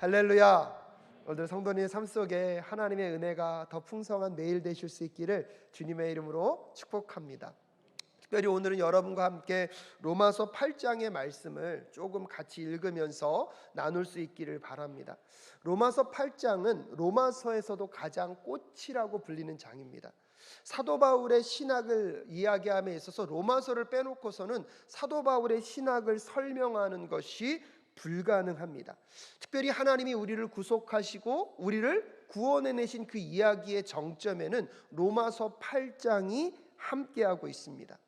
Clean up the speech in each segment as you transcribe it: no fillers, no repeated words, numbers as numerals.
할렐루야. 오늘 성도님의 삶 속에 하나님의 은혜가 더 풍성한 매일 되실 수 있기를 주님의 이름으로 축복합니다. 특별히 오늘은 여러분과 함께 로마서 8장의 말씀을 조금 같이 읽으면서 나눌 수 있기를 바랍니다. 로마서 8장은 로마서에서도 가장 꽃이라고 불리는 장입니다. 사도 바울의 신학을 이야기함에 있어서 로마서를 빼놓고서는 사도 바울의 신학을 설명하는 것이 불가능합니다. 특별히 하나님이 우리를 구속하시고 우리를 구원해내신 그 이야기의 정점에는 로마서 8장이 함께하고 있습니다.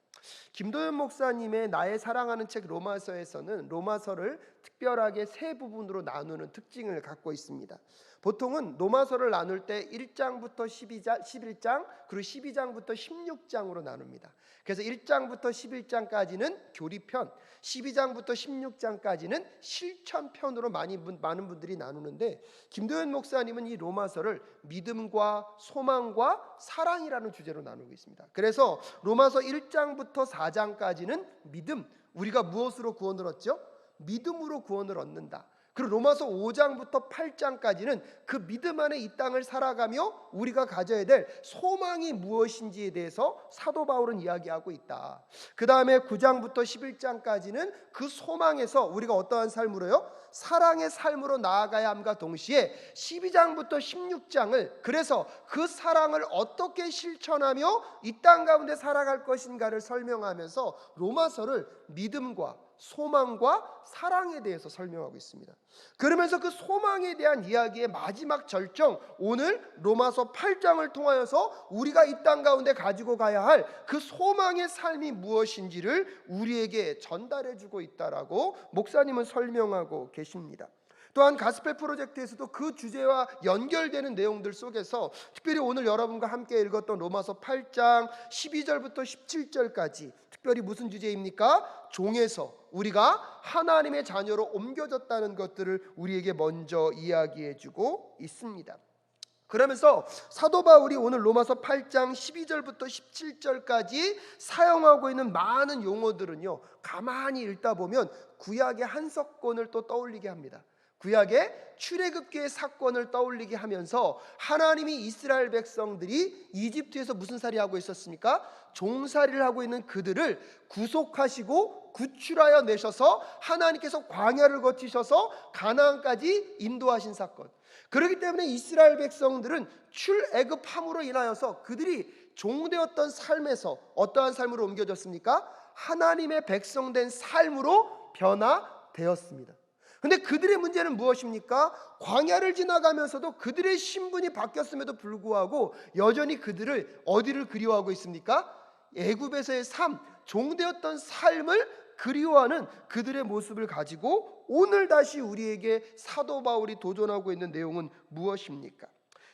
김도현 목사님의 나의 사랑하는 책 로마서에서는 로마서를 특별하게 세 부분으로 나누는 특징을 갖고 있습니다. 보통은 로마서를 나눌 때 1장부터 11장 그리고 12장부터 16장으로 나눕니다. 그래서 1장부터 11장까지는 교리편, 12장부터 16장까지는 실천편으로 많은 분들이 나누는데, 김도현 목사님은 이 로마서를 믿음과 소망과 사랑이라는 주제로 나누고 있습니다. 그래서 로마서 1장부터 4장까지는 믿음, 우리가 무엇으로 구원을 얻죠? 믿음으로 구원을 얻는다. 그리고 로마서 5장부터 8장까지는 그 믿음 안에 이 땅을 살아가며 우리가 가져야 될 소망이 무엇인지에 대해서 사도 바울은 이야기하고 있다. 그 다음에 9장부터 11장까지는 그 소망에서 우리가 어떠한 삶으로요? 사랑의 삶으로 나아가야 함과 동시에 12장부터 16장을 그래서 그 사랑을 어떻게 실천하며 이 땅 가운데 살아갈 것인가를 설명하면서 로마서를 믿음과 소망과 사랑에 대해서 설명하고 있습니다. 그러면서 그 소망에 대한 이야기의 마지막 절정, 오늘 로마서 8장을 통하여서 우리가 이 땅 가운데 가지고 가야 할 그 소망의 삶이 무엇인지를 우리에게 전달해 주고 있다라고 목사님은 설명하고 계십니다. 또한 가스펠 프로젝트에서도 그 주제와 연결되는 내용들 속에서 특별히 오늘 여러분과 함께 읽었던 로마서 8장 12절부터 17절까지 특별히 무슨 주제입니까? 종에서 우리가 하나님의 자녀로 옮겨졌다는 것들을 우리에게 먼저 이야기해주고 있습니다. 그러면서 사도 바울이 오늘 로마서 8장 12절부터 17절까지 사용하고 있는 많은 용어들은요, 가만히 읽다 보면 구약의 한석권을 또 떠올리게 합니다. 구약의 출애굽기의 사건을 떠올리게 하면서 하나님이 이스라엘 백성들이 이집트에서 무슨 살이하고 있었습니까? 종살이를 하고 있는 그들을 구속하시고 구출하여 내셔서 하나님께서 광야를 거치셔서 가나안까지 인도하신 사건. 그렇기 때문에 이스라엘 백성들은 출애굽함으로 인하여서 그들이 종되었던 삶에서 어떠한 삶으로 옮겨졌습니까? 하나님의 백성된 삶으로 변화되었습니다. 근데 그들의 문제는 무엇입니까? 광야를 지나가면서도 그들의 신분이 바뀌었음에도 불구하고 여전히 그들을 어디를 그리워하고 있습니까? 애굽에서의 삶, 종되었던 삶을 그리워하는 그들의 모습을 가지고 오늘 다시 우리에게 사도 바울이 도전하고 있는 내용은 무엇입니까?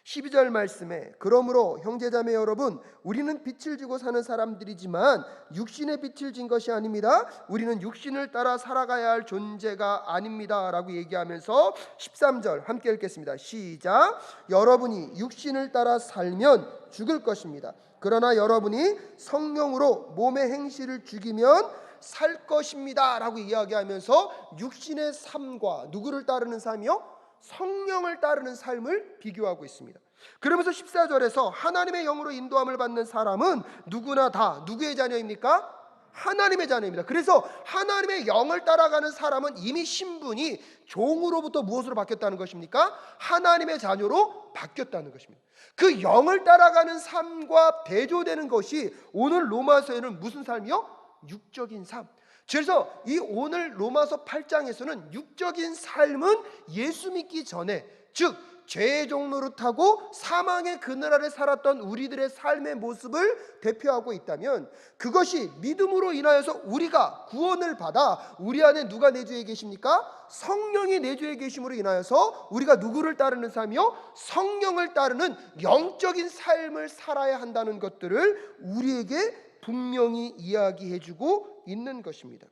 12절 말씀에 그러므로 형제자매 여러분, 우리는 빛을 지고 사는 사람들이지만 육신의 빛을 진 것이 아닙니다. 우리는 육신을 따라 살아가야 할 존재가 아닙니다 라고 얘기하면서 13절 함께 읽겠습니다. 시작. 여러분이 육신을 따라 살면 죽을 것입니다. 그러나 여러분이 성령으로 몸의 행실을 죽이면 살 것입니다 라고 이야기하면서 육신의 삶과 누구를 따르는 삶이요? 성령을 따르는 삶을 비교하고 있습니다. 그러면서 14절에서 하나님의 영으로 인도함을 받는 사람은 누구나 다 누구의 자녀입니까? 하나님의 자녀입니다. 그래서 하나님의 영을 따라가는 사람은 이미 신분이 종으로부터 무엇으로 바뀌었다는 것입니까? 하나님의 자녀로 바뀌었다는 것입니다. 그 영을 따라가는 삶과 대조되는 것이 오늘 로마서에는 무슨 삶이요? 육적인 삶. 그래서 이 오늘 로마서 8장에서는 육적인 삶은 예수 믿기 전에, 즉 죄의 종로를 타고 사망의 그늘 아래 살았던 우리들의 삶의 모습을 대표하고 있다면, 그것이 믿음으로 인하여서 우리가 구원을 받아 우리 안에 누가 내주에 계십니까? 성령이 내주에 계심으로 인하여서 우리가 누구를 따르는 삶이요? 성령을 따르는 영적인 삶을 살아야 한다는 것들을 우리에게 분명히 이야기해주고 있는 것입니다.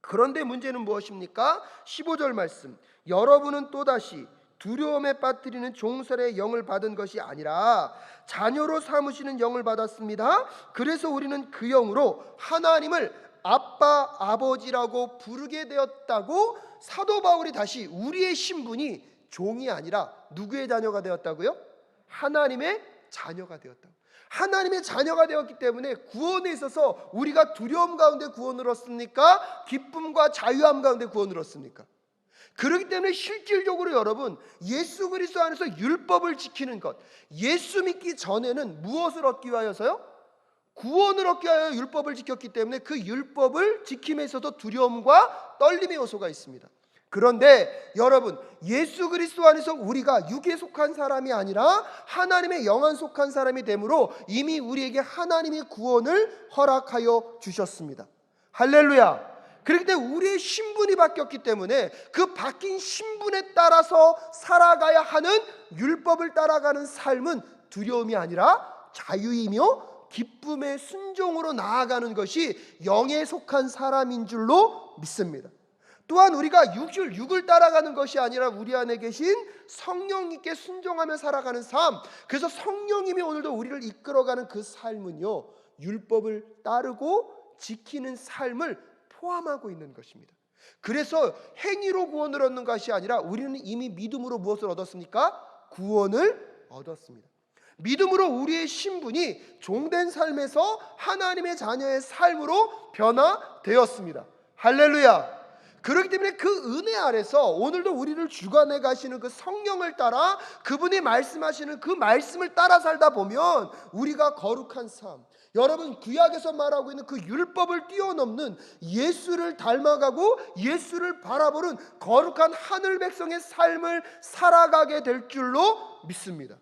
그런데 문제는 무엇입니까? 15절 말씀, 여러분은 또다시 두려움에 빠뜨리는 종살의 영을 받은 것이 아니라 자녀로 삼으시는 영을 받았습니다. 그래서 우리는 그 영으로 하나님을 아빠, 아버지라고 부르게 되었다고 사도 바울이 다시 우리의 신분이 종이 아니라 누구의 자녀가 되었다고요? 하나님의 자녀가 되었다고. 하나님의 자녀가 되었기 때문에 구원에 있어서 우리가 두려움 가운데 구원을 얻습니까? 기쁨과 자유함 가운데 구원을 얻습니까? 그렇기 때문에 실질적으로 여러분, 예수 그리스도 안에서 율법을 지키는 것, 예수 믿기 전에는 무엇을 얻기 위하여서요? 구원을 얻기 위하여 율법을 지켰기 때문에 그 율법을 지킴에 있어서 두려움과 떨림의 요소가 있습니다. 그런데 여러분, 예수 그리스도 안에서 우리가 육에 속한 사람이 아니라 하나님의 영안 속한 사람이 되므로 이미 우리에게 하나님의 구원을 허락하여 주셨습니다. 할렐루야. 그렇기 때문에 우리의 신분이 바뀌었기 때문에 그 바뀐 신분에 따라서 살아가야 하는 율법을 따라가는 삶은 두려움이 아니라 자유이며 기쁨의 순종으로 나아가는 것이 영에 속한 사람인 줄로 믿습니다. 또한 우리가 육을 따라가는 것이 아니라 우리 안에 계신 성령님께 순종하며 살아가는 삶, 그래서 성령님이 오늘도 우리를 이끌어가는 그 삶은요, 율법을 따르고 지키는 삶을 포함하고 있는 것입니다. 그래서 행위로 구원을 얻는 것이 아니라 우리는 이미 믿음으로 무엇을 얻었습니까? 구원을 얻었습니다. 믿음으로 우리의 신분이 종된 삶에서 하나님의 자녀의 삶으로 변화되었습니다. 할렐루야. 그렇기 때문에 그 은혜 아래서 오늘도 우리를 주관해 가시는 그 성령을 따라 그분이 말씀하시는 그 말씀을 따라 살다 보면 우리가 거룩한 삶, 여러분 구약에서 말하고 있는 그 율법을 뛰어넘는 예수를 닮아가고 예수를 바라보는 거룩한 하늘 백성의 삶을 살아가게 될 줄로 믿습니다.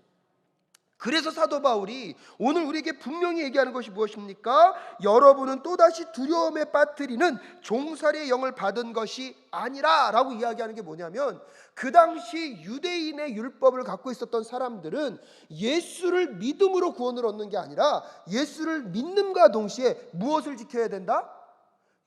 그래서 사도 바울이 오늘 우리에게 분명히 얘기하는 것이 무엇입니까? 여러분은 또다시 두려움에 빠뜨리는 종살이의 영을 받은 것이 아니라 라고 이야기하는 게 뭐냐면, 그 당시 유대인의 율법을 갖고 있었던 사람들은 예수를 믿음으로 구원을 얻는 게 아니라 예수를 믿는과 동시에 무엇을 지켜야 된다?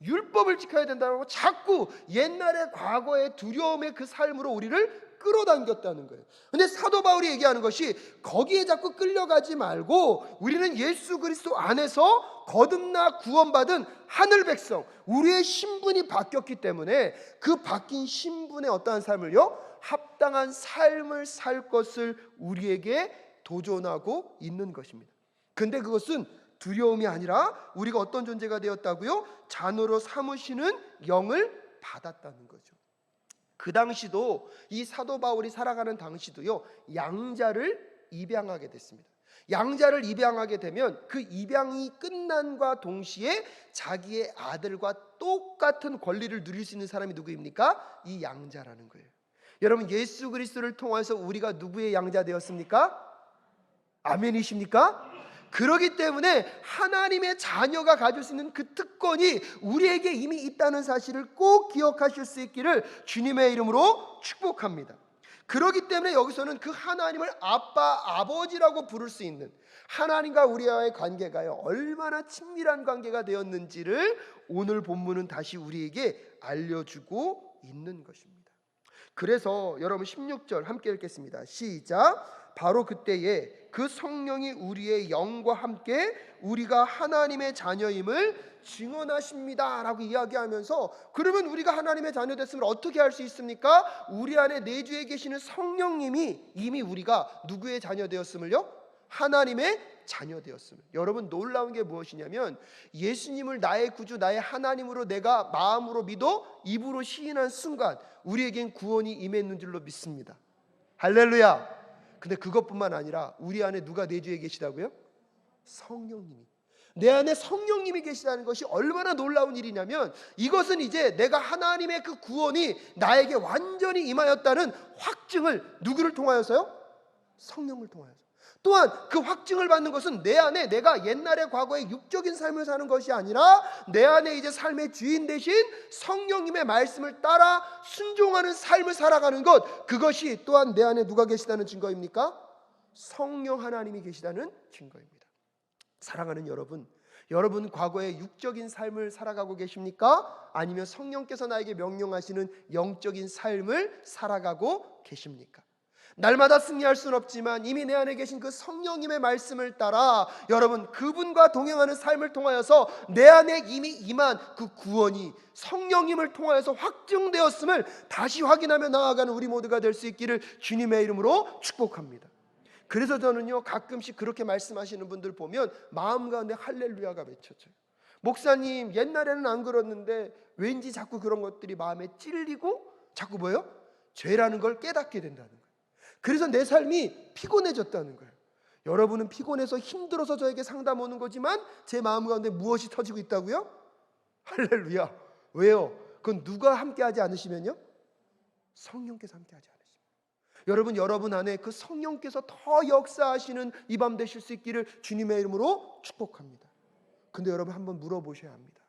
율법을 지켜야 된다고 자꾸 옛날의 과거의 두려움의 그 삶으로 우리를 끌어당겼다는 거예요. 근데 사도 바울이 얘기하는 것이 거기에 자꾸 끌려가지 말고 우리는 예수 그리스도 안에서 거듭나 구원받은 하늘 백성, 우리의 신분이 바뀌었기 때문에 그 바뀐 신분의 어떠한 삶을요, 합당한 삶을 살 것을 우리에게 도전하고 있는 것입니다. 근데 그것은 두려움이 아니라 우리가 어떤 존재가 되었다고요? 자녀로 삼으시는 영을 받았다는 거죠. 그 당시도, 이 사도 바울이 살아가는 당시도요, 양자를 입양하게 됐습니다. 양자를 입양하게 되면 그 입양이 끝난과 동시에 자기의 아들과 똑같은 권리를 누릴 수 있는 사람이 누구입니까? 이 양자라는 거예요. 여러분, 예수 그리스도를 통해서 우리가 누구의 양자 되었습니까? 아멘이십니까? 그렇기 때문에 하나님의 자녀가 가질 수 있는 그 특권이 우리에게 이미 있다는 사실을 꼭 기억하실 수 있기를 주님의 이름으로 축복합니다. 그렇기 때문에 여기서는 그 하나님을 아빠, 아버지라고 부를 수 있는 하나님과 우리와의 관계가요, 얼마나 친밀한 관계가 되었는지를 오늘 본문은 다시 우리에게 알려주고 있는 것입니다. 그래서 여러분 16절 함께 읽겠습니다. 시작. 바로 그때에 그 성령이 우리의 영과 함께 우리가 하나님의 자녀임을 증언하십니다 라고 이야기하면서, 그러면 우리가 하나님의 자녀 됐음을 어떻게 알 수 있습니까? 우리 안에 내주에 계시는 성령님이 이미 우리가 누구의 자녀 되었음을요? 하나님의 자녀 되었음을. 여러분, 놀라운 게 무엇이냐면 예수님을 나의 구주, 나의 하나님으로 내가 마음으로 믿어 입으로 시인한 순간 우리에겐 구원이 임했는 줄로 믿습니다. 할렐루야. 근데 그것뿐만 아니라 우리 안에 누가 내주에 계시다고요? 성령님이. 내 안에 성령님이 계시다는 것이 얼마나 놀라운 일이냐면, 이것은 이제 내가 하나님의 그 구원이 나에게 완전히 임하였다는 확증을 누구를 통하여서요? 성령을 통하여서. 또한 그 확증을 받는 것은 내 안에 내가 옛날의 과거의 육적인 삶을 사는 것이 아니라 내 안에 이제 삶의 주인 되신 성령님의 말씀을 따라 순종하는 삶을 살아가는 것, 그것이 또한 내 안에 누가 계시다는 증거입니까? 성령 하나님이 계시다는 증거입니다. 사랑하는 여러분, 여러분 과거의 육적인 삶을 살아가고 계십니까? 아니면 성령께서 나에게 명령하시는 영적인 삶을 살아가고 계십니까? 날마다 승리할 수는 없지만 이미 내 안에 계신 그 성령님의 말씀을 따라 여러분 그분과 동행하는 삶을 통하여서 내 안에 이미 임한 그 구원이 성령님을 통하여서 확증되었음을 다시 확인하며 나아가는 우리 모두가 될 수 있기를 주님의 이름으로 축복합니다. 그래서 저는요, 가끔씩 그렇게 말씀하시는 분들 보면 마음 가운데 할렐루야가 맺혀져요. 목사님, 옛날에는 안 그랬는데 왠지 자꾸 그런 것들이 마음에 찔리고 자꾸 뭐예요? 죄라는 걸 깨닫게 된다는 거예요. 그래서 내 삶이 피곤해졌다는 거예요. 여러분은 피곤해서 힘들어서 저에게 상담 오는 거지만 제 마음 가운데 무엇이 터지고 있다고요? 할렐루야. 왜요? 그건 누가 함께하지 않으시면요? 성령께서 함께하지 않으시면. 여러분 안에 그 성령께서 더 역사하시는 이 밤 되실 수 있기를 주님의 이름으로 축복합니다. 근데 여러분 한번 물어보셔야 합니다.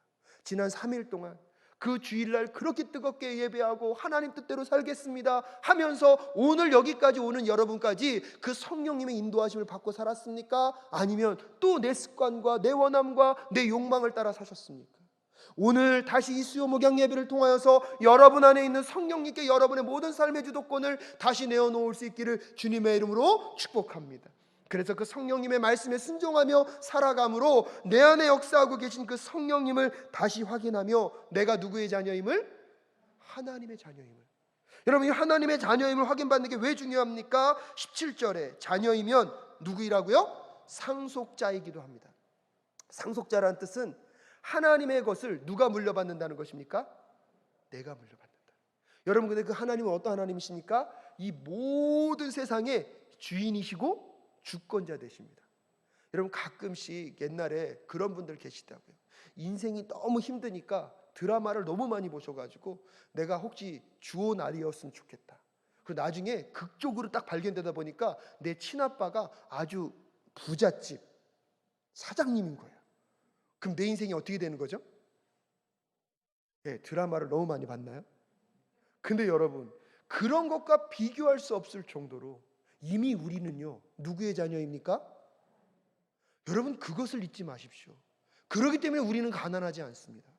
지난 3일 동안 그 주일날 그렇게 뜨겁게 예배하고 하나님 뜻대로 살겠습니다 하면서 오늘 여기까지 오는 여러분까지 그 성령님의 인도하심을 받고 살았습니까? 아니면 또 내 습관과 내 원함과 내 욕망을 따라 사셨습니까? 오늘 다시 이 수요 목양 예배를 통하여서 여러분 안에 있는 성령님께 여러분의 모든 삶의 주도권을 다시 내어놓을 수 있기를 주님의 이름으로 축복합니다. 그래서 그 성령님의 말씀에 순종하며 살아감으로 내 안에 역사하고 계신 그 성령님을 다시 확인하며 내가 누구의 자녀임을? 하나님의 자녀임을. 여러분, 이 하나님의 자녀임을 확인받는 게 왜 중요합니까? 17절에 자녀이면 누구이라고요? 상속자이기도 합니다. 상속자라는 뜻은 하나님의 것을 누가 물려받는다는 것입니까? 내가 물려받는다. 여러분, 근데 그 하나님은 어떤 하나님이십니까? 이 모든 세상의 주인이시고 주권자 되십니다. 여러분, 가끔씩 옛날에 그런 분들 계시다고요. 인생이 너무 힘드니까 드라마를 너무 많이 보셔가지고 내가 혹시 주온 아리였으면 좋겠다. 그리고 나중에 극적으로 딱 발견되다 보니까 내 친아빠가 아주 부잣집 사장님인 거예요. 그럼 내 인생이 어떻게 되는 거죠? 네, 드라마를 너무 많이 봤나요? 근데 여러분, 그런 것과 비교할 수 없을 정도로 이미 우리는요, 누구의 자녀입니까? 여러분, 그것을 잊지 마십시오. 그렇기 때문에 우리는 가난하지 않습니다.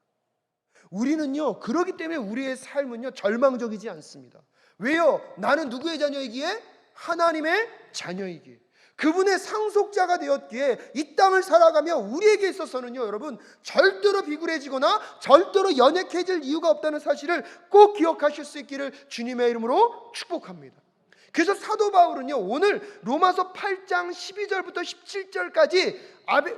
우리는요, 그렇기 때문에 우리의 삶은요, 절망적이지 않습니다. 왜요? 나는 누구의 자녀이기에? 하나님의 자녀이기에. 그분의 상속자가 되었기에 이 땅을 살아가며 우리에게 있어서는요, 여러분, 절대로 비굴해지거나 절대로 연약해질 이유가 없다는 사실을 꼭 기억하실 수 있기를 주님의 이름으로 축복합니다. 그래서 사도 바울은요, 오늘 로마서 8장 12절부터 17절까지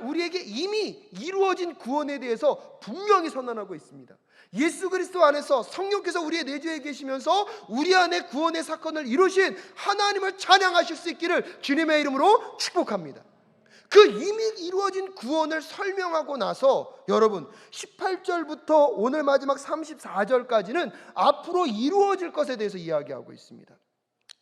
우리에게 이미 이루어진 구원에 대해서 분명히 선언하고 있습니다. 예수 그리스도 안에서 성령께서 우리의 내주에 계시면서 우리 안에 구원의 사건을 이루신 하나님을 찬양하실 수 있기를 주님의 이름으로 축복합니다. 그 이미 이루어진 구원을 설명하고 나서 여러분 18절부터 오늘 마지막 34절까지는 앞으로 이루어질 것에 대해서 이야기하고 있습니다.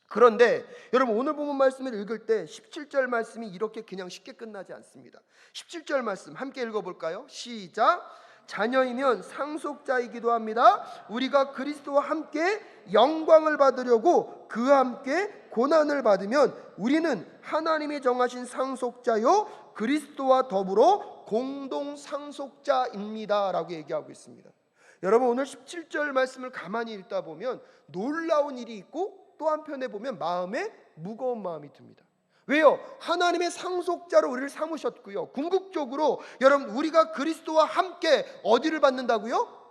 그런데 여러분, 오늘 본문 말씀을 읽을 때 17절 말씀이 이렇게 그냥 쉽게 끝나지 않습니다. 17절 말씀 함께 읽어볼까요? 시작. 자녀이면 상속자이기도 합니다. 우리가 그리스도와 함께 영광을 받으려고 그와 함께 고난을 받으면 우리는 하나님이 정하신 상속자요 그리스도와 더불어 공동 상속자입니다 라고 얘기하고 있습니다. 여러분, 오늘 17절 말씀을 가만히 읽다 보면 놀라운 일이 있고 또 한편에 보면 마음에 무거운 마음이 듭니다. 왜요? 하나님의 상속자로 우리를 삼으셨고요, 궁극적으로 여러분 우리가 그리스도와 함께 어디를 받는다고요?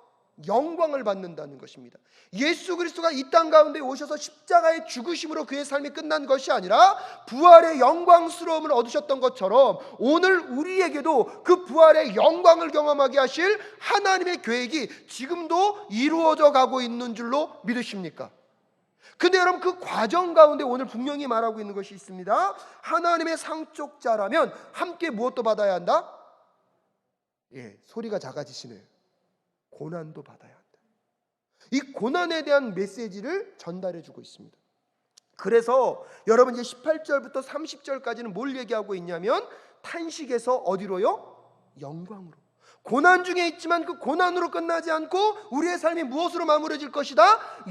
영광을 받는다는 것입니다. 예수 그리스도가 이 땅 가운데 오셔서 십자가의 죽으심으로 그의 삶이 끝난 것이 아니라 부활의 영광스러움을 얻으셨던 것처럼 오늘 우리에게도 그 부활의 영광을 경험하게 하실 하나님의 계획이 지금도 이루어져 가고 있는 줄로 믿으십니까? 근데 여러분, 그 과정 가운데 오늘 분명히 말하고 있는 것이 있습니다. 하나님의 상속자라면 함께 무엇도 받아야 한다? 소리가 작아지시네요. 고난도 받아야 한다. 이 고난에 대한 메시지를 전달해 주고 있습니다. 그래서 여러분 이제 18절부터 30절까지는 뭘 얘기하고 있냐면 탄식에서 어디로요? 영광으로. 고난 중에 있지만 그 고난으로 끝나지 않고 우리의 삶이 무엇으로 마무리질 것이다?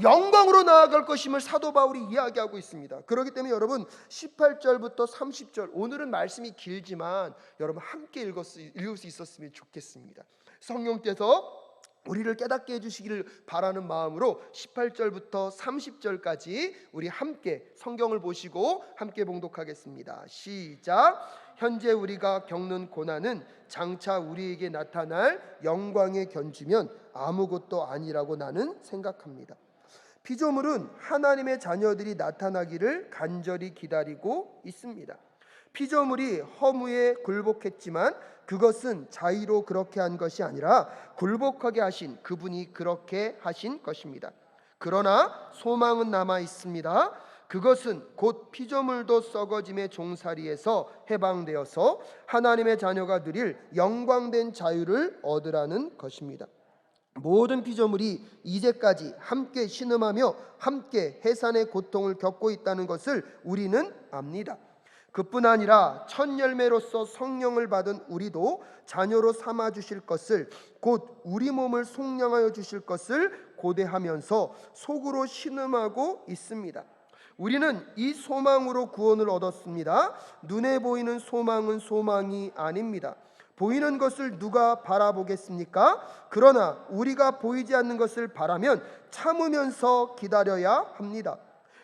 영광으로 나아갈 것임을 사도 바울이 이야기하고 있습니다. 그렇기 때문에 여러분 18절부터 30절, 오늘은 말씀이 길지만 여러분 함께 읽을 수 있었으면 좋겠습니다. 성령께서 우리를 깨닫게 해주시기를 바라는 마음으로 18절부터 30절까지 우리 함께 성경을 보시고 함께 봉독하겠습니다. 시작. 현재 우리가 겪는 고난은 장차 우리에게 나타날 영광의 견주면 아무것도 아니라고 나는 생각합니다. 피조물은 하나님의 자녀들이 나타나기를 간절히 기다리고 있습니다. 피조물이 허무에 굴복했지만 그것은 자의로 그렇게 한 것이 아니라 굴복하게 하신 그분이 그렇게 하신 것입니다. 그러나 소망은 남아 있습니다. 그것은 곧 피조물도 썩어짐의 종살이에서 해방되어서 하나님의 자녀가 누릴 영광된 자유를 얻으라는 것입니다. 모든 피조물이 이제까지 함께 신음하며 함께 해산의 고통을 겪고 있다는 것을 우리는 압니다. 그뿐 아니라 첫 열매로서 성령을 받은 우리도 자녀로 삼아 주실 것을, 곧 우리 몸을 속량하여 주실 것을 고대하면서 속으로 신음하고 있습니다. 우리는 이 소망으로 구원을 얻었습니다. 눈에 보이는 소망은 소망이 아닙니다. 보이는 것을 누가 바라보겠습니까? 그러나 우리가 보이지 않는 것을 바라면 참으면서 기다려야 합니다.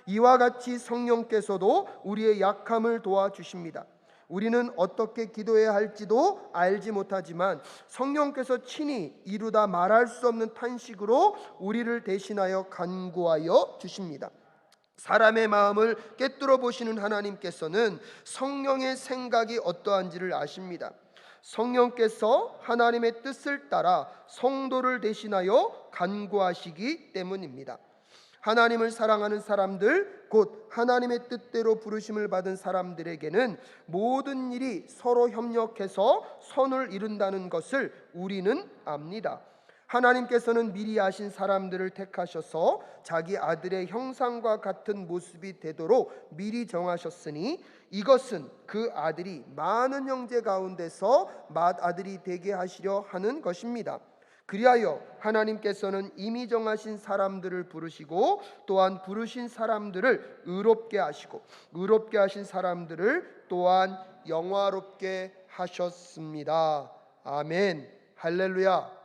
이와 같이 성령께서도 우리의 약함을 도와주십니다. 우리는 어떻게 기도해야 할지도 알지 못하지만 성령께서 친히 이루다 말할 수 없는 탄식으로 우리를 대신하여 간구하여 주십니다. 사람의 마음을 꿰뚫어 보시는 하나님께서는 성령의 생각이 어떠한지를 아십니다. 성령께서 하나님의 뜻을 따라 성도를 대신하여 간구하시기 때문입니다. 하나님을 사랑하는 사람들, 곧 하나님의 뜻대로 부르심을 받은 사람들에게는 모든 일이 서로 협력해서 선을 이룬다는 것을 우리는 압니다. 하나님께서는 미리 아신 사람들을 택하셔서 자기 아들의 형상과 같은 모습이 되도록 미리 정하셨으니 이것은 그 아들이 많은 형제 가운데서 맏아들이 되게 하시려 하는 것입니다. 그리하여 하나님께서는 이미 정하신 사람들을 부르시고 또한 부르신 사람들을 의롭게 하시고 의롭게 하신 사람들을 또한 영화롭게 하셨습니다. 아멘. 할렐루야.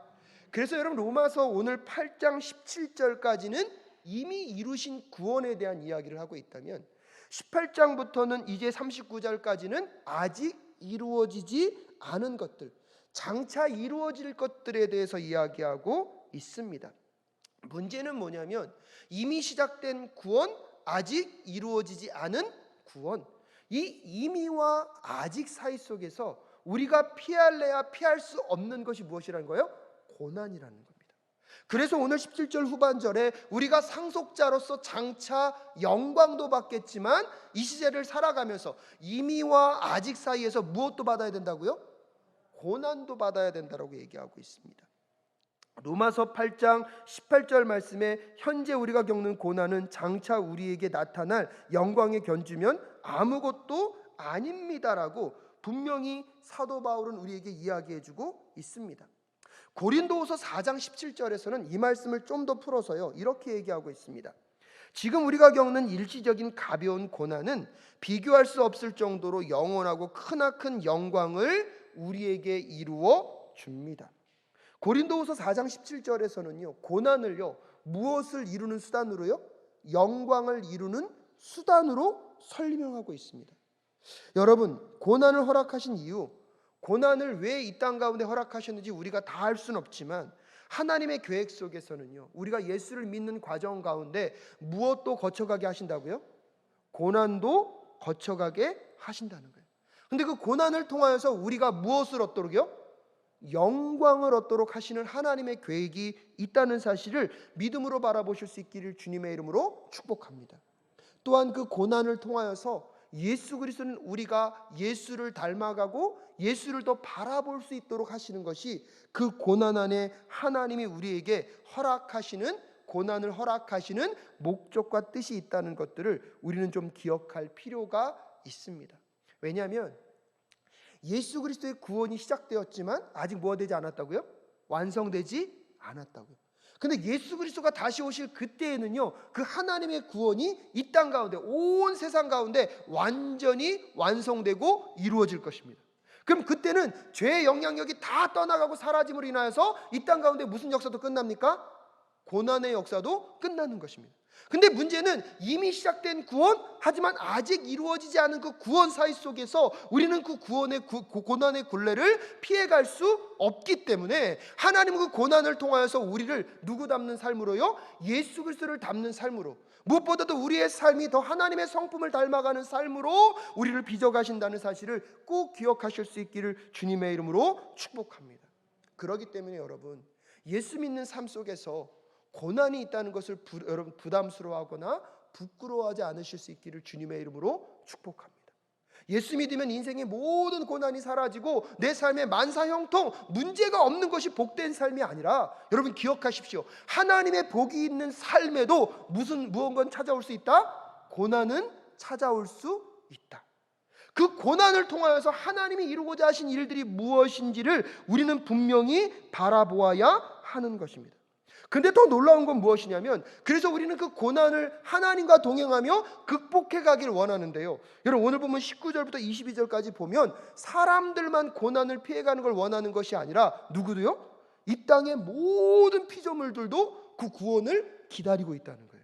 그래서 여러분, 로마서 오늘 8장 17절까지는 이미 이루신 구원에 대한 이야기를 하고 있다면 18장부터는 이제 39절까지는 아직 이루어지지 않은 것들, 장차 이루어질 것들에 대해서 이야기하고 있습니다. 문제는 뭐냐면 이미 시작된 구원, 아직 이루어지지 않은 구원, 이 이미와 아직 사이 속에서 우리가 피할래야 피할 수 없는 것이 무엇이라는 거예요? 고난이라는 겁니다. 그래서 오늘 17절 후반절에 우리가 상속자로서 장차 영광도 받겠지만 이 시대를 살아가면서 이미와 아직 사이에서 무엇도 받아야 된다고요? 고난도 받아야 된다고 얘기하고 있습니다. 로마서 8장 18절 말씀에 현재 우리가 겪는 고난은 장차 우리에게 나타날 영광의 견주면 아무것도 아닙니다라고 분명히 사도 바울은 우리에게 이야기해주고 있습니다. 고린도후서 4장 17절에서는 이 말씀을 좀 더 풀어서요 이렇게 얘기하고 있습니다. 지금 우리가 겪는 일시적인 가벼운 고난은 비교할 수 없을 정도로 영원하고 크나큰 영광을 우리에게 이루어 줍니다. 고린도후서 4장 17절에서는요 고난을요 무엇을 이루는 수단으로요? 영광을 이루는 수단으로 설명하고 있습니다. 여러분, 고난을 허락하신 이유, 고난을 왜 이 땅 가운데 허락하셨는지 우리가 다 알 수는 없지만 하나님의 계획 속에서는요 우리가 예수를 믿는 과정 가운데 무엇도 거쳐가게 하신다고요? 고난도 거쳐가게 하신다는 거예요. 근데 그 고난을 통하여서 우리가 무엇을 얻도록요? 영광을 얻도록 하시는 하나님의 계획이 있다는 사실을 믿음으로 바라보실 수 있기를 주님의 이름으로 축복합니다. 또한 그 고난을 통하여서 예수 그리스도는 우리가 예수를 닮아가고 예수를 더 바라볼 수 있도록 하시는 것이 그 고난 안에 하나님이 우리에게 허락하시는, 고난을 허락하시는 목적과 뜻이 있다는 것들을 우리는 좀 기억할 필요가 있습니다. 왜냐하면 예수 그리스도의 구원이 시작되었지만 아직 뭐가 되지 않았다고요? 완성되지 않았다고요. 근데 예수 그리스도가 다시 오실 그때에는요 그 하나님의 구원이 이 땅 가운데, 온 세상 가운데 완전히 완성되고 이루어질 것입니다. 그럼 그때는 죄의 영향력이 다 떠나가고 사라짐으로 인하여서 이 땅 가운데 무슨 역사도 끝납니까? 고난의 역사도 끝나는 것입니다. 근데 문제는 이미 시작된 구원, 하지만 아직 이루어지지 않은 그 구원 사이 속에서 우리는 그 구원의 고난의 굴레를 피해갈 수 없기 때문에 하나님은 그 고난을 통하여서 우리를 누구 닮는 삶으로요? 예수 그리스도를 닮는 삶으로, 무엇보다도 우리의 삶이 더 하나님의 성품을 닮아가는 삶으로 우리를 빚어가신다는 사실을 꼭 기억하실 수 있기를 주님의 이름으로 축복합니다. 그렇기 때문에 여러분, 예수 믿는 삶 속에서 고난이 있다는 것을 여러분 부담스러워하거나 부끄러워하지 않으실 수 있기를 주님의 이름으로 축복합니다. 예수 믿으면 인생의 모든 고난이 사라지고 내 삶에 만사형통 문제가 없는 것이 복된 삶이 아니라, 여러분 기억하십시오. 하나님의 복이 있는 삶에도 무언가 찾아올 수 있다? 고난은 찾아올 수 있다. 그 고난을 통하여서 하나님이 이루고자 하신 일들이 무엇인지를 우리는 분명히 바라보아야 하는 것입니다. 근데 더 놀라운 건 무엇이냐면, 그래서 우리는 그 고난을 하나님과 동행하며 극복해 가길 원하는데요, 여러분 오늘 보면 19절부터 22절까지 보면 사람들만 고난을 피해가는 걸 원하는 것이 아니라 누구도요? 이 땅의 모든 피조물들도 그 구원을 기다리고 있다는 거예요.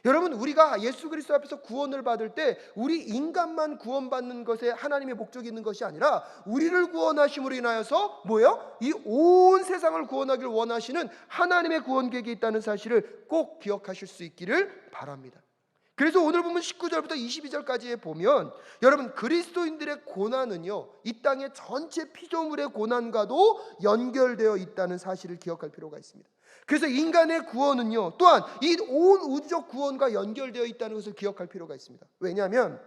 여러분, 우리가 예수 그리스도 앞에서 구원을 받을 때 우리 인간만 구원받는 것에 하나님의 목적이 있는 것이 아니라 우리를 구원하심으로 인하여서 뭐예요? 이 온 세상을 구원하기를 원하시는 하나님의 구원 계획이 있다는 사실을 꼭 기억하실 수 있기를 바랍니다. 그래서 오늘 보면 19절부터 22절까지에 보면 여러분, 그리스도인들의 고난은요, 이 땅의 전체 피조물의 고난과도 연결되어 있다는 사실을 기억할 필요가 있습니다. 그래서 인간의 구원은요, 또한 이 온 우주적 구원과 연결되어 있다는 것을 기억할 필요가 있습니다. 왜냐하면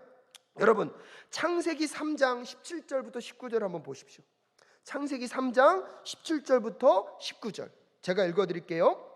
여러분, 창세기 3장 17절부터 19절 한번 보십시오. 창세기 3장 17절부터 19절 제가 읽어드릴게요.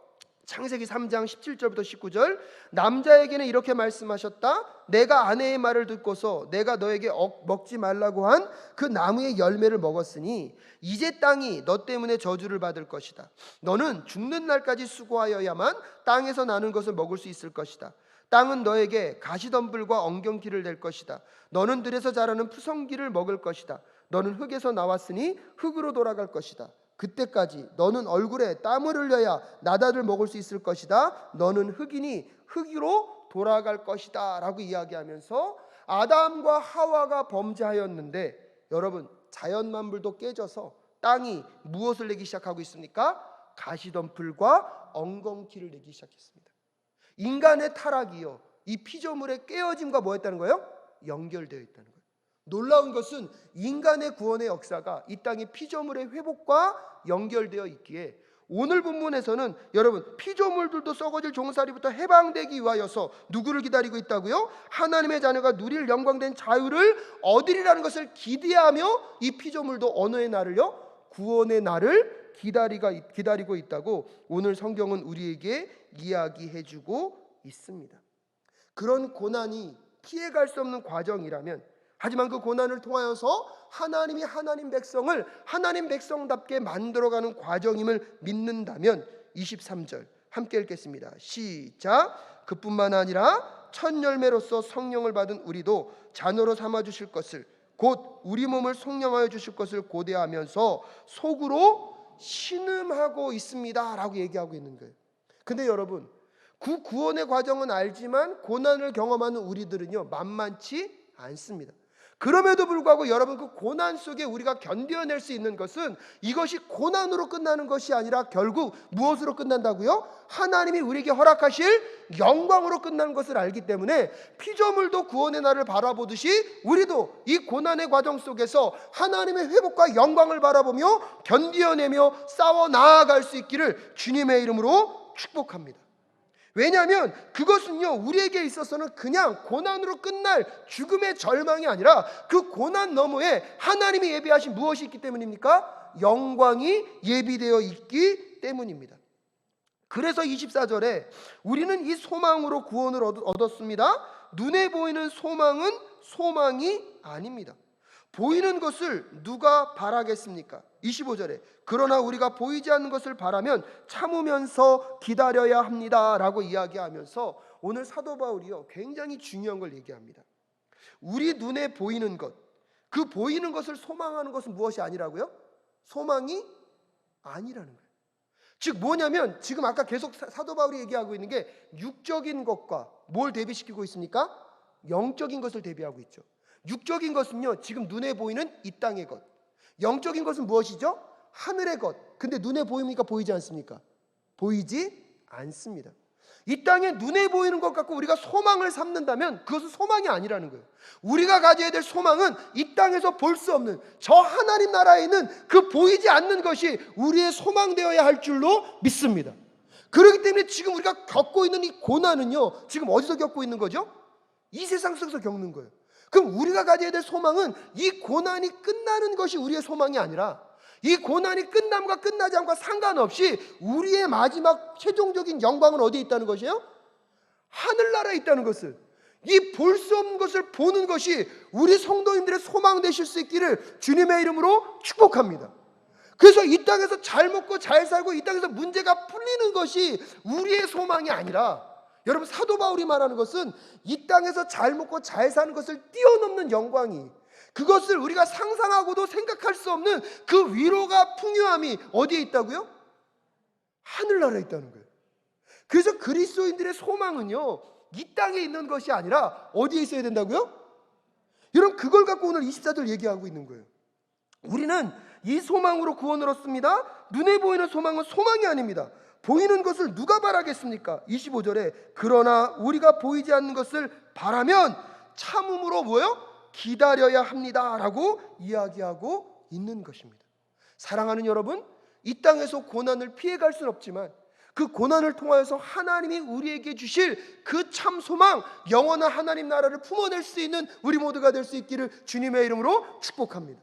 창세기 3장 17절부터 19절. 남자에게는 이렇게 말씀하셨다. 내가 아내의 말을 듣고서 내가 너에게 먹지 말라고 한 그 나무의 열매를 먹었으니 이제 땅이 너 때문에 저주를 받을 것이다. 너는 죽는 날까지 수고하여야만 땅에서 나는 것을 먹을 수 있을 것이다. 땅은 너에게 가시덤불과 엉겅퀴를 낼 것이다. 너는 들에서 자라는 푸성귀를 먹을 것이다. 너는 흙에서 나왔으니 흙으로 돌아갈 것이다. 그때까지 너는 얼굴에 땀을 흘려야 나다를 먹을 수 있을 것이다. 너는 흙이니 흙으로 돌아갈 것이다 라고 이야기하면서 아담과 하와가 범죄하였는데, 여러분 자연만물도 깨져서 땅이 무엇을 내기 시작하고 있습니까? 가시덤불과 엉겅퀴를 내기 시작했습니다. 인간의 타락이요, 이 피조물의 깨어짐과 뭐 했다는 거예요? 연결되어 있다는 거예요. 놀라운 것은 인간의 구원의 역사가 이 땅의 피조물의 회복과 연결되어 있기에 오늘 본문에서는 여러분, 피조물들도 썩어질 종살이부터 해방되기 위하여서 누구를 기다리고 있다고요? 하나님의 자녀가 누릴 영광된 자유를 얻으리라는 것을 기대하며 이 피조물도 어느 날을요? 구원의 날을 기다리고 있다고 오늘 성경은 우리에게 이야기해주고 있습니다. 그런 고난이 피해갈 수 없는 과정이라면, 하지만 그 고난을 통하여서 하나님이 하나님 백성을 하나님 백성답게 만들어가는 과정임을 믿는다면 23절 함께 읽겠습니다. 시작. 그뿐만 아니라 첫 열매로서 성령을 받은 우리도 자녀로 삼아주실 것을, 곧 우리 몸을 속량하여 주실 것을 고대하면서 속으로 신음하고 있습니다 라고 얘기하고 있는 거예요. 근데 여러분, 그 구원의 과정은 알지만 고난을 경험하는 우리들은요, 만만치 않습니다. 그럼에도 불구하고 여러분, 그 고난 속에 우리가 견뎌낼 수 있는 것은 이것이 고난으로 끝나는 것이 아니라 결국 무엇으로 끝난다고요? 하나님이 우리에게 허락하실 영광으로 끝나는 것을 알기 때문에 피조물도 구원의 날을 바라보듯이 우리도 이 고난의 과정 속에서 하나님의 회복과 영광을 바라보며 견뎌내며 싸워 나아갈 수 있기를 주님의 이름으로 축복합니다. 왜냐하면 그것은요, 우리에게 있어서는 그냥 고난으로 끝날 죽음의 절망이 아니라 그 고난 너머에 하나님이 예비하신 무엇이 있기 때문입니까? 영광이 예비되어 있기 때문입니다. 그래서 24절에 우리는 이 소망으로 구원을 얻었습니다. 눈에 보이는 소망은 소망이 아닙니다. 보이는 것을 누가 바라겠습니까? 25절에 그러나 우리가 보이지 않는 것을 바라면 참으면서 기다려야 합니다 라고 이야기하면서 오늘 사도 바울이요, 굉장히 중요한 걸 얘기합니다. 우리 눈에 보이는 것, 그 보이는 것을 소망하는 것은 무엇이 아니라고요? 소망이 아니라는 거예요. 즉 뭐냐면 지금 아까 계속 사도 바울이 얘기하고 있는 게 육적인 것과 뭘 대비시키고 있습니까? 영적인 것을 대비하고 있죠. 육적인 것은요, 지금 눈에 보이는 이 땅의 것. 영적인 것은 무엇이죠? 하늘의 것. 근데 눈에 보입니까? 보이지 않습니까? 보이지 않습니다. 이 땅에 눈에 보이는 것 갖고 우리가 소망을 삼는다면 그것은 소망이 아니라는 거예요. 우리가 가져야 될 소망은 이 땅에서 볼 수 없는 저 하나님 나라에 있는 그 보이지 않는 것이 우리의 소망되어야 할 줄로 믿습니다. 그렇기 때문에 지금 우리가 겪고 있는 이 고난은요, 지금 어디서 겪고 있는 거죠? 이 세상 속에서 겪는 거예요. 그럼 우리가 가져야 될 소망은 이 고난이 끝나는 것이 우리의 소망이 아니라 이 고난이 끝남과 끝나지 않고 상관없이 우리의 마지막 최종적인 영광은 어디에 있다는 것이에요? 하늘나라에 있다는 것을, 이 볼 수 없는 것을 보는 것이 우리 성도님들의 소망 되실 수 있기를 주님의 이름으로 축복합니다. 그래서 이 땅에서 잘 먹고 잘 살고 이 땅에서 문제가 풀리는 것이 우리의 소망이 아니라, 여러분 사도 바울이 말하는 것은 이 땅에서 잘 먹고 잘 사는 것을 뛰어넘는 영광이, 그것을 우리가 상상하고도 생각할 수 없는 그 위로가 풍요함이 어디에 있다고요? 하늘나라에 있다는 거예요. 그래서 그리스도인들의 소망은요, 이 땅에 있는 것이 아니라 어디에 있어야 된다고요? 여러분 그걸 갖고 오늘 24절 얘기하고 있는 거예요. 우리는 이 소망으로 구원을 얻습니다. 눈에 보이는 소망은 소망이 아닙니다. 보이는 것을 누가 바라겠습니까? 25절에 그러나 우리가 보이지 않는 것을 바라면 참음으로 뭐요? 기다려야 합니다 라고 이야기하고 있는 것입니다. 사랑하는 여러분, 이 땅에서 고난을 피해갈 수는 없지만 그 고난을 통하여서 하나님이 우리에게 주실 그 참 소망, 영원한 하나님 나라를 품어낼 수 있는 우리 모두가 될 수 있기를 주님의 이름으로 축복합니다.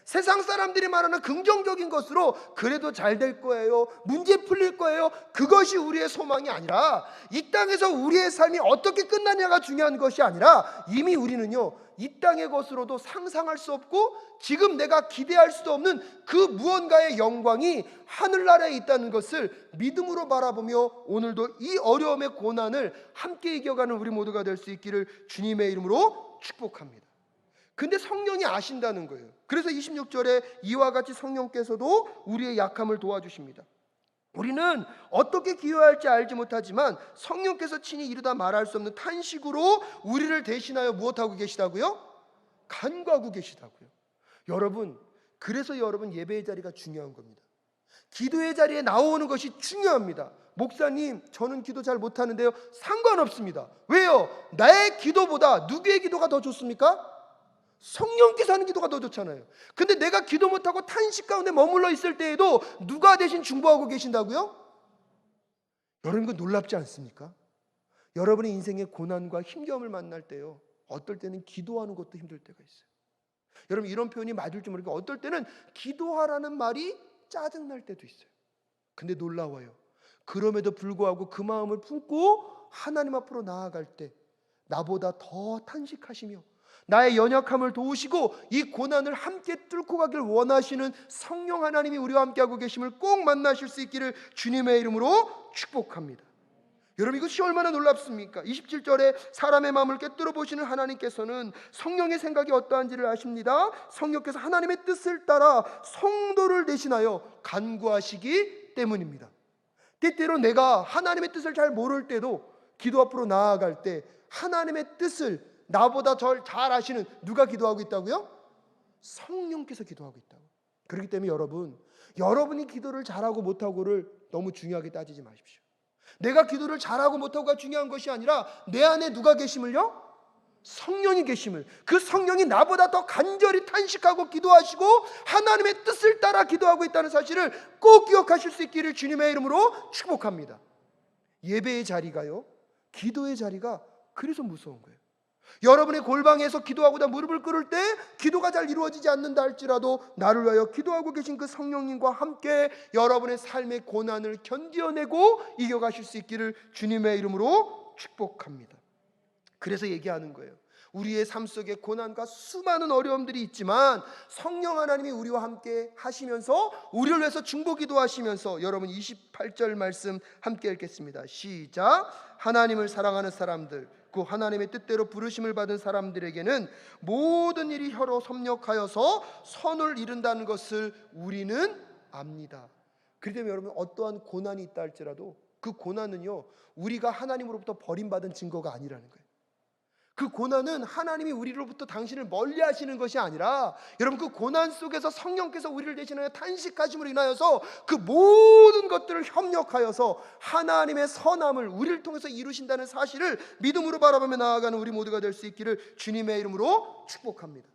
세상 사람들이 말하는 긍정적인 것으로 그래도 잘 될 거예요, 문제 풀릴 거예요, 그것이 우리의 소망이 아니라, 이 땅에서 우리의 삶이 어떻게 끝나냐가 중요한 것이 아니라, 이미 우리는요 이 땅의 것으로도 상상할 수 없고 지금 내가 기대할 수도 없는 그 무언가의 영광이 하늘나라에 있다는 것을 믿음으로 바라보며 오늘도 이 어려움의 고난을 함께 이겨가는 우리 모두가 될 수 있기를 주님의 이름으로 축복합니다. 근데 성령이 아신다는 거예요. 그래서 26절에 이와 같이 성령께서도 우리의 약함을 도와주십니다. 우리는 어떻게 기도할지 알지 못하지만 성령께서 친히 이루다 말할 수 없는 탄식으로 우리를 대신하여 무엇하고 계시다고요? 간구하고 계시다고요. 여러분, 그래서 여러분 예배의 자리가 중요한 겁니다. 기도의 자리에 나오는 것이 중요합니다. 목사님, 저는 기도 잘 못하는데요. 상관없습니다. 왜요? 나의 기도보다 누구의 기도가 더 좋습니까? 성령께서 하는 기도가 더 좋잖아요. 근데 내가 기도 못하고 탄식 가운데 머물러 있을 때에도 누가 대신 중보하고 계신다고요? 여러분, 그 놀랍지 않습니까? 여러분의 인생의 고난과 힘겨움을 만날 때요, 어떨 때는 기도하는 것도 힘들 때가 있어요. 여러분, 이런 표현이 맞을지 모르겠고 어떨 때는 기도하라는 말이 짜증날 때도 있어요. 근데 놀라워요. 그럼에도 불구하고 그 마음을 품고 하나님 앞으로 나아갈 때 나보다 더 탄식하시며 나의 연약함을 도우시고 이 고난을 함께 뚫고 가길 원하시는 성령 하나님이 우리와 함께하고 계심을 꼭 만나실 수 있기를 주님의 이름으로 축복합니다. 여러분, 이것이 얼마나 놀랍습니까? 27절에 사람의 마음을 꿰뚫어 보시는 하나님께서는 성령의 생각이 어떠한지를 아십니다. 성령께서 하나님의 뜻을 따라 성도를 대신하여 간구하시기 때문입니다. 때때로 내가 하나님의 뜻을 잘 모를 때도 기도 앞으로 나아갈 때 하나님의 뜻을 나보다 절 잘 아시는 누가 기도하고 있다고요? 성령께서 기도하고 있다고. 그렇기 때문에 여러분이 기도를 잘하고 못하고를 너무 중요하게 따지지 마십시오. 내가 기도를 잘하고 못하고가 중요한 것이 아니라 내 안에 누가 계심을요? 성령이 계심을, 그 성령이 나보다 더 간절히 탄식하고 기도하시고 하나님의 뜻을 따라 기도하고 있다는 사실을 꼭 기억하실 수 있기를 주님의 이름으로 축복합니다. 예배의 자리가요, 기도의 자리가 그래서 무서운 거예요. 여러분의 골방에서 기도하고다 무릎을 꿇을 때 기도가 잘 이루어지지 않는다 할지라도 나를 위하여 기도하고 계신 그 성령님과 함께 여러분의 삶의 고난을 견뎌내고 이겨가실 수 있기를 주님의 이름으로 축복합니다. 그래서 얘기하는 거예요. 우리의 삶 속에 고난과 수많은 어려움들이 있지만 성령 하나님이 우리와 함께 하시면서 우리를 위해서 중보기도 하시면서, 여러분 28절 말씀 함께 읽겠습니다. 시작. 하나님을 사랑하는 사람들, 그 하나님의 뜻대로 부르심을 받은 사람들에게는 모든 일이 혀로 섭력하여서 선을 이룬다는 것을 우리는 압니다. 그렇기 때문에 여러분, 어떠한 고난이 있다 할지라도 그 고난은요, 우리가 하나님으로부터 버림받은 증거가 아니라는 거예요. 그 고난은 하나님이 우리로부터 당신을 멀리 하시는 것이 아니라, 여러분, 그 고난 속에서 성령께서 우리를 대신하여 탄식하심으로 인하여서 그 모든 것들을 협력하여서 하나님의 선함을 우리를 통해서 이루신다는 사실을 믿음으로 바라보며 나아가는 우리 모두가 될 수 있기를 주님의 이름으로 축복합니다.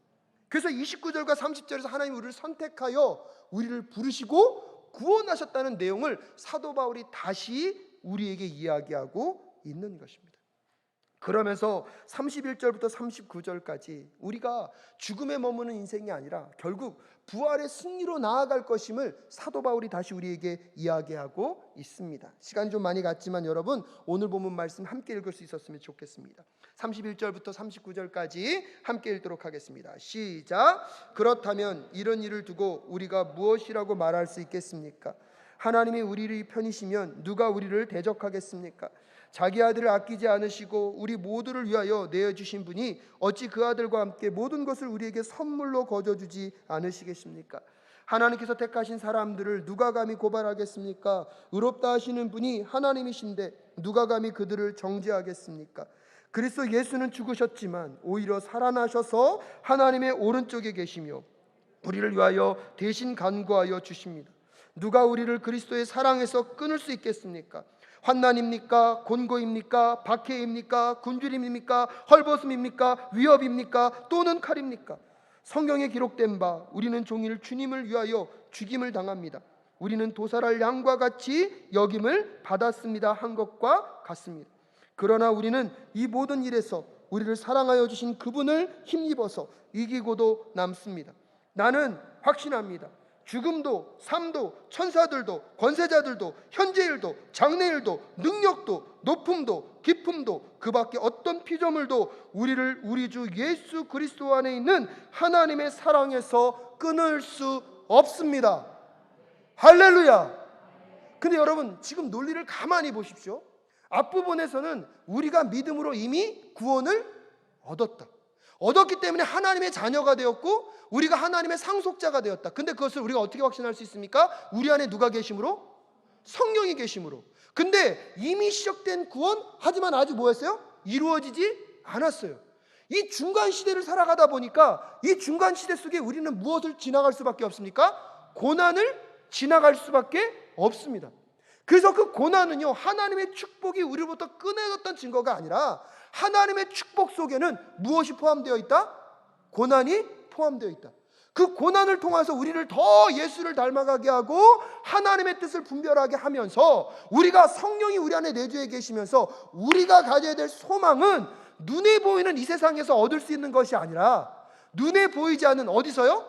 그래서 29절과 30절에서 하나님이 우리를 선택하여 우리를 부르시고 구원하셨다는 내용을 사도 바울이 다시 우리에게 이야기하고 있는 것입니다. 그러면서 31절부터 39절까지 우리가 죽음에 머무는 인생이 아니라 결국 부활의 승리로 나아갈 것임을 사도 바울이 다시 우리에게 이야기하고 있습니다. 시간이 좀 많이 갔지만 여러분, 오늘 본문 말씀 함께 읽을 수 있었으면 좋겠습니다. 31절부터 39절까지 함께 읽도록 하겠습니다. 시작. 그렇다면 이런 일을 두고 우리가 무엇이라고 말할 수 있겠습니까? 하나님이 우리를 편이시면 누가 우리를 대적하겠습니까? 자기 아들을 아끼지 않으시고 우리 모두를 위하여 내어주신 분이 어찌 그 아들과 함께 모든 것을 우리에게 선물로 거저주지 않으시겠습니까? 하나님께서 택하신 사람들을 누가 감히 고발하겠습니까? 의롭다 하시는 분이 하나님이신데 누가 감히 그들을 정죄하겠습니까? 그리스도 예수는 죽으셨지만 오히려 살아나셔서 하나님의 오른쪽에 계시며 우리를 위하여 대신 간구하여 주십니다. 누가 우리를 그리스도의 사랑에서 끊을 수 있겠습니까? 환난입니까? 곤고입니까? 박해입니까? 굶주림입니까? 헐벗음입니까? 위협입니까? 또는 칼입니까? 성경에 기록된 바 우리는 종일 주님을 위하여 죽임을 당합니다. 우리는 도살할 양과 같이 여김을 받았습니다 한 것과 같습니다. 그러나 우리는 이 모든 일에서 우리를 사랑하여 주신 그분을 힘입어서 이기고도 남습니다. 나는 확신합니다. 죽음도 삶도 천사들도 권세자들도 현재일도 장래일도 능력도 높음도 깊음도 그 밖에 어떤 피조물도 우리를 우리 주 예수 그리스도 안에 있는 하나님의 사랑에서 끊을 수 없습니다. 할렐루야. 근데 여러분, 지금 논리를 가만히 보십시오. 앞부분에서는 우리가 믿음으로 이미 구원을 얻었기 때문에 하나님의 자녀가 되었고 우리가 하나님의 상속자가 되었다. 근데 그것을 우리가 어떻게 확신할 수 있습니까? 우리 안에 누가 계심으로? 성령이 계심으로. 근데 이미 시작된 구원, 하지만 아직 뭐였어요? 이루어지지 않았어요. 이 중간 시대를 살아가다 보니까 이 중간 시대 속에 우리는 무엇을 지나갈 수밖에 없습니까? 고난을 지나갈 수밖에 없습니다. 그래서 그 고난은요, 하나님의 축복이 우리로부터 끊어졌던 증거가 아니라 하나님의 축복 속에는 무엇이 포함되어 있다? 고난이 포함되어 있다. 그 고난을 통해서 우리를 더 예수를 닮아가게 하고 하나님의 뜻을 분별하게 하면서 우리가 성령이 우리 안에 내주해 계시면서 우리가 가져야 될 소망은 눈에 보이는 이 세상에서 얻을 수 있는 것이 아니라 눈에 보이지 않는 어디서요?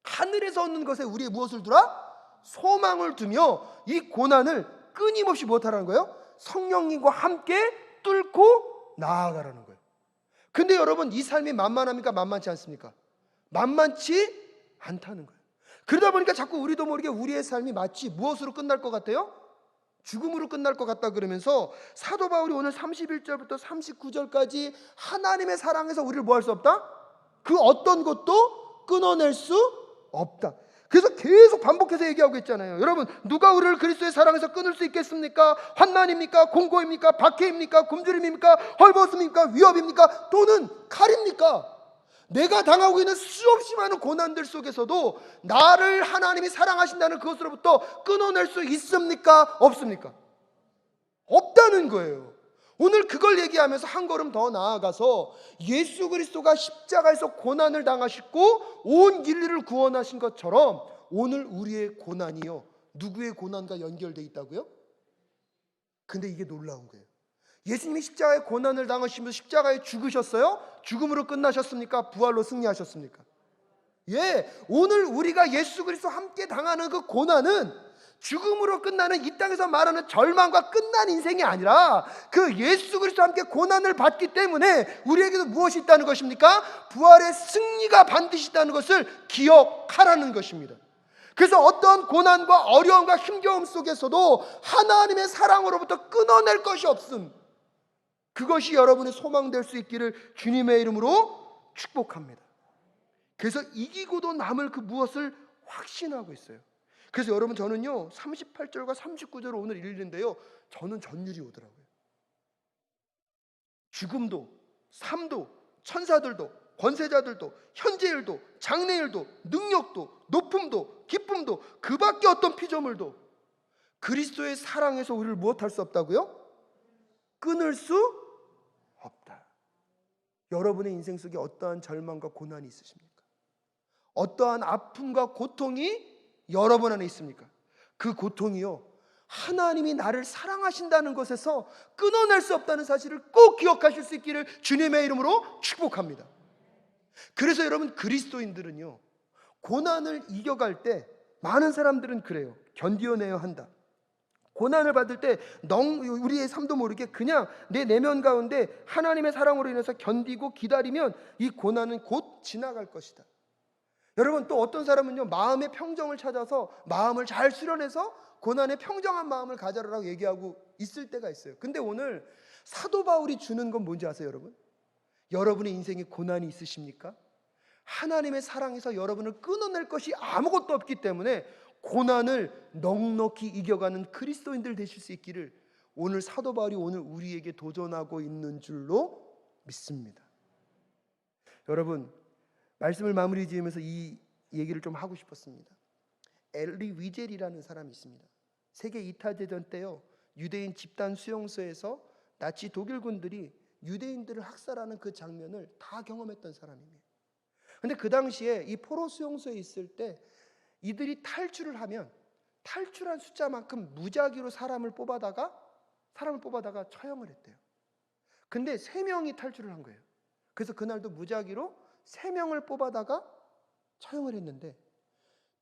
하늘에서 얻는 것에 우리의 무엇을 두라? 소망을 두며 이 고난을 끊임없이 무엇하라는 거예요? 성령님과 함께 뚫고 나아가라는 거예요. 근데 여러분, 이 삶이 만만합니까? 만만치 않습니까? 만만치 않다는 거예요. 그러다 보니까 자꾸 우리도 모르게 우리의 삶이 마치 무엇으로 끝날 것 같아요? 죽음으로 끝날 것 같다 그러면서 사도 바울이 오늘 31절부터 39절까지 하나님의 사랑에서 우리를 뭐 할 수 없다? 그 어떤 것도 끊어낼 수 없다. 그래서 계속 반복해서 얘기하고 있잖아요. 여러분, 누가 우리를 그리스도의 사랑에서 끊을 수 있겠습니까? 환난입니까? 공고입니까? 박해입니까? 굶주림입니까? 헐벗음입니까? 위협입니까? 또는 칼입니까? 내가 당하고 있는 수없이 많은 고난들 속에서도 나를 하나님이 사랑하신다는 그것으로부터 끊어낼 수 있습니까? 없습니까? 없다는 거예요. 오늘 그걸 얘기하면서 한 걸음 더 나아가서 예수 그리스도가 십자가에서 고난을 당하시고 온 인류를 구원하신 것처럼 오늘 우리의 고난이요, 누구의 고난과 연결되어 있다고요? 근데 이게 놀라운 거예요. 예수님이 십자가의 고난을 당하시면서 십자가에 죽으셨어요? 죽음으로 끝나셨습니까? 부활로 승리하셨습니까? 예, 오늘 우리가 예수 그리스도와 함께 당하는 그 고난은 죽음으로 끝나는 이 땅에서 말하는 절망과 끝난 인생이 아니라 그 예수 그리스도와 함께 고난을 받기 때문에 우리에게도 무엇이 있다는 것입니까? 부활의 승리가 반드시 있다는 것을 기억하라는 것입니다. 그래서 어떤 고난과 어려움과 힘겨움 속에서도 하나님의 사랑으로부터 끊어낼 것이 없음, 그것이 여러분의 소망될 수 있기를 주님의 이름으로 축복합니다. 그래서 이기고도 남을 그 무엇을 확신하고 있어요. 그래서 여러분, 저는요 38절과 39절을 오늘 읽는데요, 저는 전율이 오더라고요. 죽음도, 삶도, 천사들도, 권세자들도, 현재일도, 장래일도, 능력도, 높음도, 기쁨도, 그 밖에 어떤 피조물도 그리스도의 사랑에서 우리를 무엇할 수 없다고요? 끊을 수 없다. 여러분의 인생 속에 어떠한 절망과 고난이 있으십니까? 어떠한 아픔과 고통이 여러분 안에 있습니까? 그 고통이요, 하나님이 나를 사랑하신다는 것에서 끊어낼 수 없다는 사실을 꼭 기억하실 수 있기를 주님의 이름으로 축복합니다. 그래서 여러분, 그리스도인들은요 고난을 이겨갈 때, 많은 사람들은 그래요, 견디어내야 한다. 고난을 받을 때 우리의 삶도 모르게 그냥 내 내면 가운데 하나님의 사랑으로 인해서 견디고 기다리면 이 고난은 곧 지나갈 것이다. 여러분, 또 어떤 사람은요 마음의 평정을 찾아서 마음을 잘 수련해서 고난에 평정한 마음을 가져라라고 얘기하고 있을 때가 있어요. 근데 오늘 사도 바울이 주는 건 뭔지 아세요, 여러분? 여러분의 인생에 고난이 있으십니까? 하나님의 사랑에서 여러분을 끊어낼 것이 아무것도 없기 때문에 고난을 넉넉히 이겨가는 그리스도인들 되실 수 있기를 오늘 사도 바울이 오늘 우리에게 도전하고 있는 줄로 믿습니다. 여러분, 말씀을 마무리 지으면서 이 얘기를 좀 하고 싶었습니다. 엘리 위젤이라는 사람이 있습니다. 세계 2차 대전 때요, 유대인 집단 수용소에서 나치 독일군들이 유대인들을 학살하는 그 장면을 다 경험했던 사람입니다. 근데 그 당시에 이 포로 수용소에 있을 때 이들이 탈출을 하면 탈출한 숫자만큼 무작위로 사람을 뽑아다가 처형을 했대요. 근데 3명이 탈출을 한 거예요. 그래서 그날도 무작위로 3명을 뽑아다가 처형을 했는데,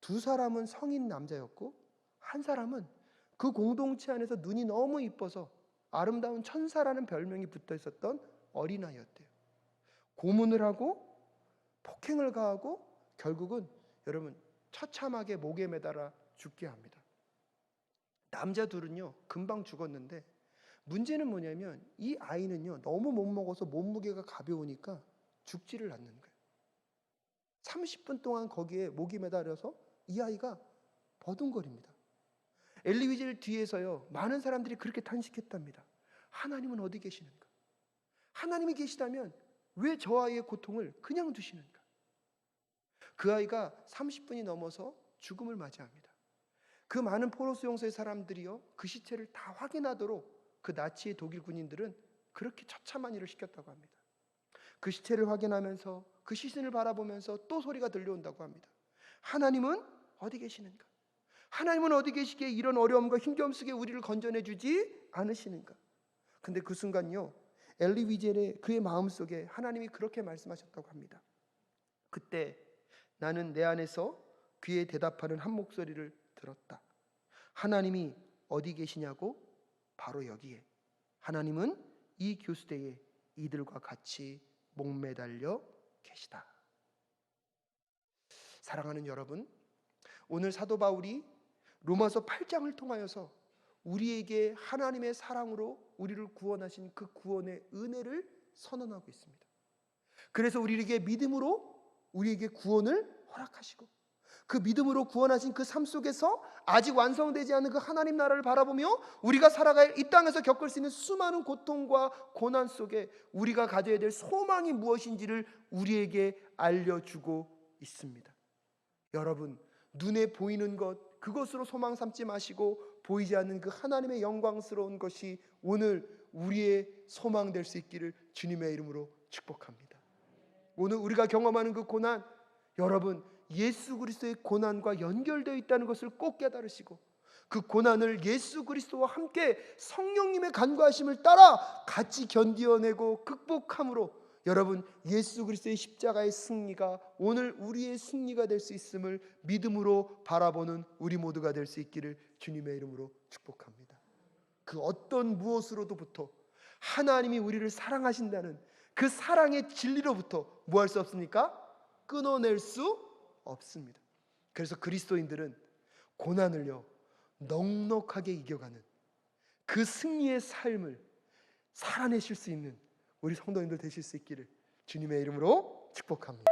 2사람은 성인 남자였고 한 사람은 그 공동체 안에서 눈이 너무 이뻐서 아름다운 천사라는 별명이 붙어 있었던 어린아이였대요. 고문을 하고 폭행을 가하고 결국은 여러분 처참하게 목에 매달아 죽게 합니다. 남자 둘은요 금방 죽었는데, 문제는 뭐냐면 이 아이는요 너무 못 먹어서 몸무게가 가벼우니까 죽지를 않는 거예요. 30분 동안 거기에 목이 매달려서 이 아이가 버둥거립니다. 엘리 위젤 뒤에서요 많은 사람들이 그렇게 탄식했답니다. 하나님은 어디 계시는가? 하나님이 계시다면 왜 저 아이의 고통을 그냥 두시는가? 그 아이가 30분이 넘어서 죽음을 맞이합니다. 그 많은 포로 수용소의 사람들이요 그 시체를 다 확인하도록 그 나치의 독일 군인들은 그렇게 처참한 일을 시켰다고 합니다. 그 시체를 확인하면서 그 시신을 바라보면서 또 소리가 들려온다고 합니다. 하나님은 어디 계시는가? 하나님은 어디 계시기에 이런 어려움과 힘겨움 속에 우리를 건져내 주지 않으시는가? 근데 그 순간요 엘리 위젤의 그의 마음속에 하나님이 그렇게 말씀하셨다고 합니다. 그때 나는 내 안에서 그의 대답하는 한 목소리를 들었다. 하나님이 어디 계시냐고? 바로 여기에. 하나님은 이 교수대에 이들과 같이 목매달려 계시다. 사랑하는 여러분, 오늘 사도 바울이 로마서 8장을 통하여서 우리에게 하나님의 사랑으로 우리를 구원하신 그 구원의 은혜를 선언하고 있습니다. 그래서 우리에게 믿음으로 우리에게 구원을 허락하시고, 그 믿음으로 구원하신 그 삶 속에서 아직 완성되지 않은 그 하나님 나라를 바라보며 우리가 살아갈 이 땅에서 겪을 수 있는 수많은 고통과 고난 속에 우리가 가져야 될 소망이 무엇인지를 우리에게 알려주고 있습니다. 여러분, 눈에 보이는 것 그것으로 소망 삼지 마시고 보이지 않는 그 하나님의 영광스러운 것이 오늘 우리의 소망 될 수 있기를 주님의 이름으로 축복합니다. 오늘 우리가 경험하는 그 고난, 여러분 예수 그리스도의 고난과 연결되어 있다는 것을 꼭 깨달으시고, 그 고난을 예수 그리스도와 함께 성령님의 간구하심을 따라 같이 견디어내고 극복함으로 여러분, 예수 그리스도의 십자가의 승리가 오늘 우리의 승리가 될 수 있음을 믿음으로 바라보는 우리 모두가 될 수 있기를 주님의 이름으로 축복합니다. 그 어떤 무엇으로부터 하나님이 우리를 사랑하신다는 그 사랑의 진리로부터 뭐 할 수 없습니까? 끊어낼 수 없습니다. 그래서 그리스도인들은 고난을요 넉넉하게 이겨가는 그 승리의 삶을 살아내실 수 있는 우리 성도님들 되실 수 있기를 주님의 이름으로 축복합니다.